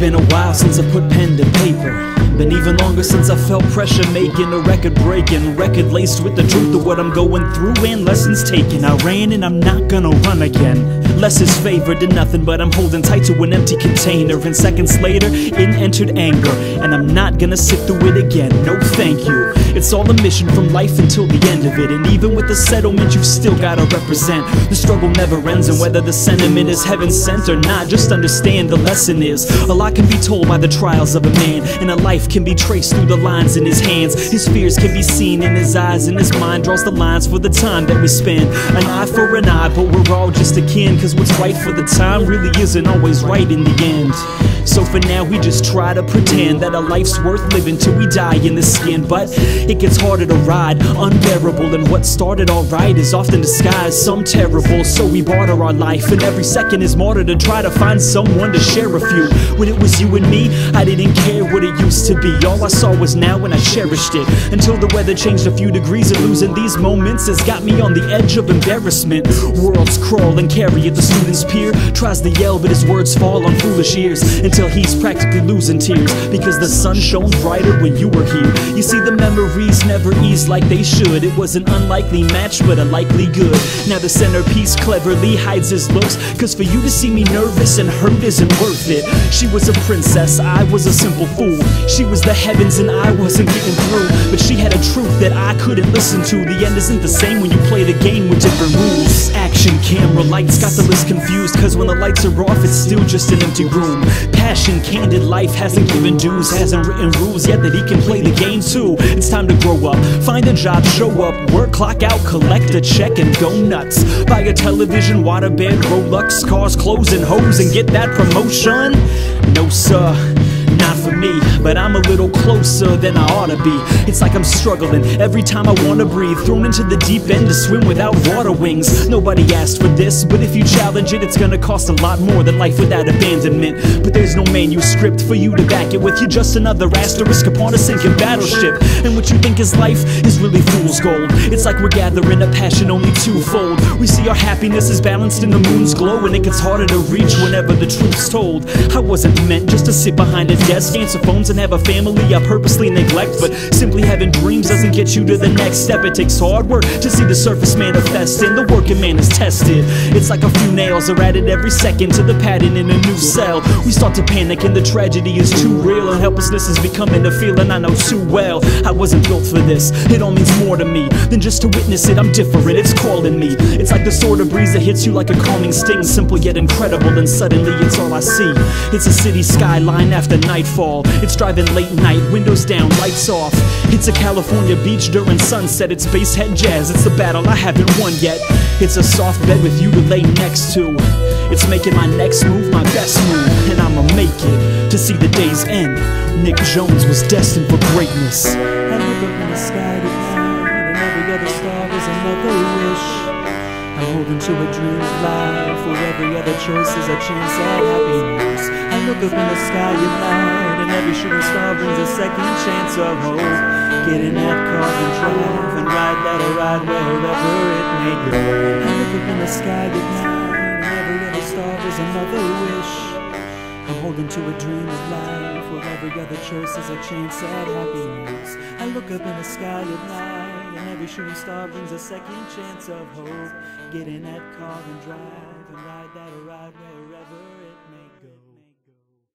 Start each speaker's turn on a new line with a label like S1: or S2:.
S1: been a while since I put pen to paper. Been even longer since I felt pressure making a record breaking, record laced with the truth of what I'm going through and lessons taken. I ran and I'm not gonna run again. Less is favored than nothing, but I'm holding tight to an empty container. And seconds later, in entered anger, and I'm not gonna sit through it again. No thank you. It's all a mission from life until the end of it. And even with the settlement, you've still gotta represent. The struggle never ends, and whether the sentiment is heaven sent or not, just understand the lesson is a lot can be told by the trials of a man, and a life can be traced through the lines in his hands. His fears can be seen in his eyes, and his mind draws the lines for the time that we spend. An eye for an eye, but we're all just akin, cause what's right for the time really isn't always right in the end. So for now we just try to pretend that a life's worth living till we die in this skin. But it gets harder to ride, unbearable, and what started alright is often disguised some terrible. So we barter our life, and every second is martyr to try to find someone to share a few. When it was you and me, I didn't care what it used to be. All I saw was now and I cherished it, until the weather changed a few degrees, and losing these moments has got me on the edge of embarrassment. Worlds crawl and carry at the student's peer, tries to yell but his words fall on foolish ears, until he's practically losing tears, because the sun shone brighter when you were here. You see, the memories never ease like they should. It was an unlikely match but a likely good. Now the centerpiece cleverly hides his looks, cause for you to see me nervous and hurt isn't worth it. She was a princess, I was a simple fool. She was the heavens and I wasn't getting through, but she had a truth that I couldn't listen to. The end isn't the same when you play the game with different rules. Action, camera, lights, got the list confused, cause when the lights are off it's still just an empty room. Passion, candid life, hasn't given dues, hasn't written rules yet that he can play the game too. It's time to grow up, find a job, show up, work, clock out, collect a check and go nuts. Buy a television, waterbed, Rolex, cars, clothes and hoes, and get that promotion? No sir, not for me, but I'm a little closer than I ought to be. It's like I'm struggling every time I want to breathe, thrown into the deep end to swim without water wings. Nobody asked for this, but if you challenge it, it's gonna cost a lot more than life without abandonment. But there's no manuscript for you to back it with. You're just another asterisk upon a sinking battleship, and what you think is life is really fool's gold. It's like we're gathering a passion only twofold. We see our happiness is balanced in the moon's glow, and it gets harder to reach whenever the truth's told. I wasn't meant just to sit behind a desk, answer phones and have a family I purposely neglect, but simply having dreams doesn't get you to the next step. It takes hard work to see the surface manifest, and the working man is tested. It's like a few nails are added every second to the pattern in a new cell. We start to panic and the tragedy is too real, and helplessness is becoming a feeling I know too well. I wasn't built for this, it all means more to me than just to witness it. I'm different, it's calling me. It's like the sort of breeze that hits you like a calming sting, simple yet incredible, and suddenly it's all I see. It's a city skyline after nightfall. It's driving late night, windows down, lights off. It's a California beach during sunset. It's basshead jazz, it's the battle I haven't won yet. It's a soft bed with you to lay next to. It's making my next move my best move, and I'ma make it to see the day's end. Nick Jones was destined for greatness.
S2: I look up in the sky tonight, and every other star is another wish. I'm holding to a dream of life, where every other choice is a chance at happiness. I look up in the sky at night, and every shooting star brings a second chance of hope. Get in that car and drive, and ride that ride wherever it may go. I look up in the sky at night, and every other star is another wish. I'm holding to a dream of life, where every other choice is a chance at happiness. I look up in the sky at night, and every shooting star brings a second chance of hope. Get in that car and drive, and ride that ride wherever it may go.